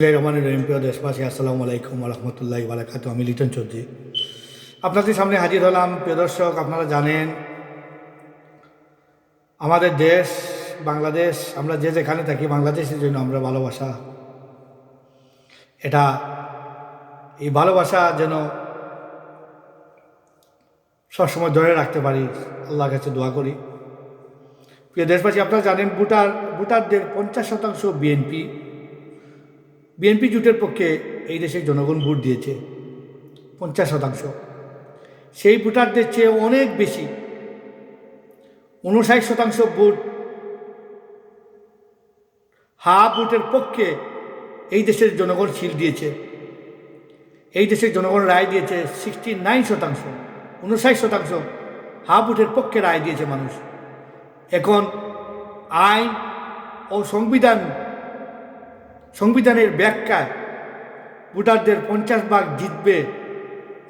রহমানের রহিম, প্রিয় দেশবাসী, আসসালামু আলাইকুম রহমতুল্লাহি ওয়া বারাকাতুহু। আমি লিটন চৌধুরী আপনাদের সামনে হাজির হলাম। প্রিয় দর্শক, আপনারা জানেন আমাদের দেশ বাংলাদেশ, আমরা যে যেখানে থাকি বাংলাদেশের জন্য আমরা ভালোবাসা, এই ভালোবাসা যেন সবসময় ধরে রাখতে পারি, আল্লাহর কাছে দোয়া করি। প্রিয় দেশবাসী, আপনারা জানেন ভোটারদের 50% বিএনপি জোটের পক্ষে এই দেশের জনগণ ভোট দিয়েছে। 50%। সেই ভোটারদের চেয়ে অনেক বেশি 59% ভোট ভোটের পক্ষে এই দেশের জনগণ সিল দিয়েছে। এই দেশের জনগণ রায় দিয়েছে 69%। 59% ভোটের পক্ষে রায় দিয়েছে মানুষ। এখন আইন ও সংবিধানের ব্যাখ্যায় ভোটারদের 50% জিতবে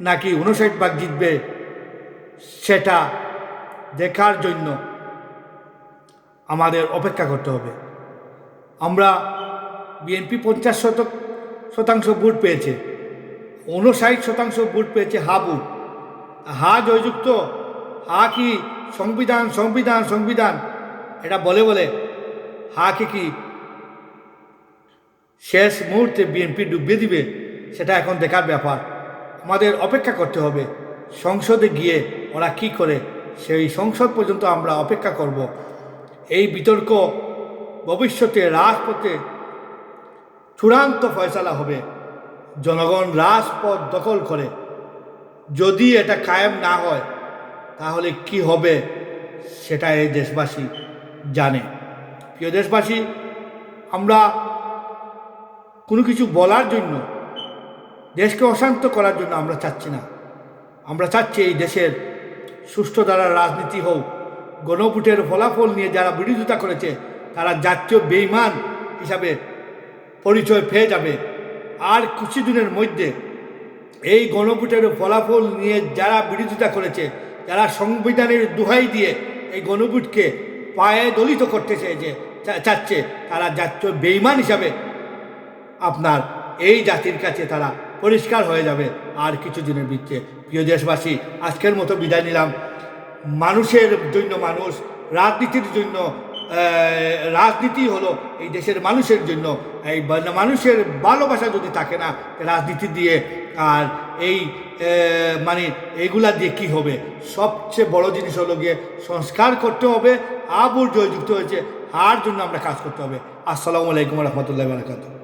নাকি 59% জিতবে সেটা দেখার জন্য আমাদের অপেক্ষা করতে হবে। আমরা বিএনপি 50% ভোট পেয়েছে, 59% ভোট পেয়েছে ভোট। জয়যুক্ত, কি সংবিধান এটা বলে কি শেষ মুহূর্তে বিএনপি ডুবিয়ে দিবে, সেটা এখন দেখার ব্যাপার। আমাদের অপেক্ষা করতে হবে সংসদে গিয়ে ওরা কি করে, সেই সংসদ পর্যন্ত আমরা অপেক্ষা করব। এই বিতর্ক ভবিষ্যতে রাজপথে চূড়ান্ত ফয়সালা হবে। জনগণ রাজপথ দখল করে যদি এটা কায়েম না হয় তাহলে কি হবে সেটা এই দেশবাসী জানে। প্রিয় দেশবাসী, আমরা কোনো কিছু বলার জন্য, দেশকে অশান্ত করার জন্য আমরা চাচ্ছি না। আমরা চাচ্ছি এই দেশের সুষ্ঠু দ্বারা রাজনীতি হোক। গণভোটের ফলাফল নিয়ে যারা বিরোধিতা করেছে তারা জাতীয় বেঈমান হিসাবে পরিচয় পেয়ে যাবে। আর কিছুদিনের মধ্যে এই গণভোটের ফলাফল নিয়ে যারা বিরোধিতা করেছে, যারা সংবিধানের দোহাই দিয়ে এই গণভোটকে পায়ে দলিত করতে চাচ্ছে, তারা জাতীয় বেঈমান হিসাবে আপনার এই জাতির কাছে তারা পরিষ্কার হয়ে যাবে আর কিছুদিনের ভিতরে। প্রিয় দেশবাসী, আজকের মতো বিদায় নিলাম। মানুষের জন্য মানুষ, রাজনীতির জন্য রাজনীতি হলো এই দেশের মানুষের জন্য। এই মানুষের ভালোবাসা যদি থাকে না রাজনীতি দিয়ে, আর এই এইগুলা দিয়ে কি হবে? সবচেয়ে বড় জিনিস হলো গিয়ে সংস্কার করতে হবে। ভোট জয়যুক্ত হয়েছে, জন্য আমরা কাজ করতে হবে। আসসালামু আলাইকুম রহমতুল্লাহি ওয়া বারাকাতুহু।